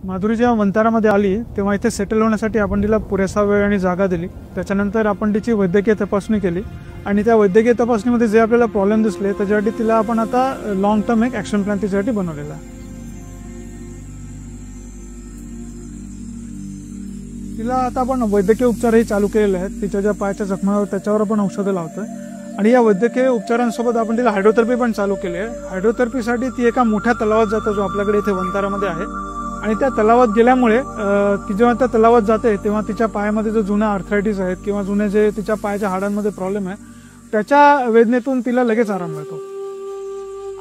माधुरी जेव्हा वंतारामध्ये आली तेव्हा इथे सेटल होण्यासाठी आपण तिला पुरेसा वेळ आणि जागा दिली। त्याच्यानंतर आपण तिची वैद्यकीय तपासणी केली आणि त्या वैद्यकीय तपासणीमध्ये जे आपल्याला प्रॉब्लेम दिसले त्याच्यासाठी तिला आपण आता लॉंग टर्म एक ॲक्शन प्लॅन तिच्यासाठी बनवलेला आहे। तिला आता आपण वैद्यकीय उपचारही चालू केलेले आहेत। तिच्या ज्या पायाच्या जखमावर त्याच्यावर आपण औषधं लावतोय आणि या वैद्यकीय उपचारांसोबत आपण तिला हायड्रोथेरपी पण चालू केली आहे। हायड्रोथेरपीसाठी ती एका मोठ्या तलावात जातो जो आपल्याकडे इथे वंतारामध्ये आहे आणि त्या तलावात गेल्यामुळे ती जेव्हा त्या तलावात जाते तेव्हा तिच्या पायामध्ये जो जुना आर्थरायटिस आहेत किंवा जुने जे तिच्या पायाच्या हाडांमध्ये प्रॉब्लेम आहे त्याच्या वेदनेतून तिला लगेच आराम मिळतो।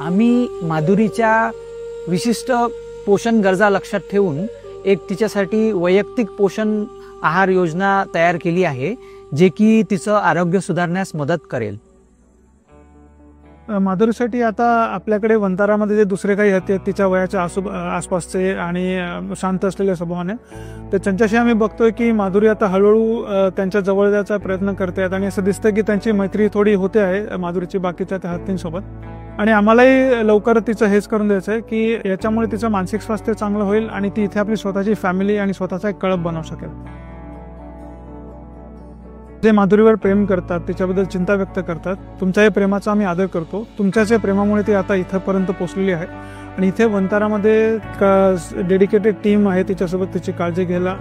आम्ही माधुरीच्या विशिष्ट पोषण गरजा लक्षात ठेवून एक तिच्यासाठी वैयक्तिक पोषण आहार योजना तयार केली आहे जे की तिचं आरोग्य सुधारण्यास मदत करेल। माधुरीसाठी आता आपल्याकडे वंतारामध्ये जे दुसरे काही आहेत तिच्या वयाच्या आसपासचे आणि शांत असलेल्या स्वभावाने तर त्यांच्याशी आम्ही बघतोय की माधुरी आता हळूहळू त्यांच्या जवळ जायचा प्रयत्न करते आहेत आणि असं दिसतं की त्यांची मैत्री थोडी होते आहे माधुरीची बाकीच्या त्या हत्तींसोबत। आणि आम्हालाही लवकर तिचं हेच करून द्यायचं आहे की याच्यामुळे तिचं मानसिक स्वास्थ्य चांगलं होईल आणि ती इथे आपली स्वतःची फॅमिली आणि स्वतःचा एक कळप बनवू शकेल। जे माधुरीवर प्रेम करतात तिच्याबद्दल चिंता व्यक्त करतात तुमच्या या प्रेमाचा आम्ही आदर करतो। तुमच्याच या प्रेमामुळे ती आता इथपर्यंत पोहोचलेली आहे आणि इथे वंतारामध्ये डेडिकेटेड टीम आहे तिच्यासोबत तिची काळजी घ्यायला।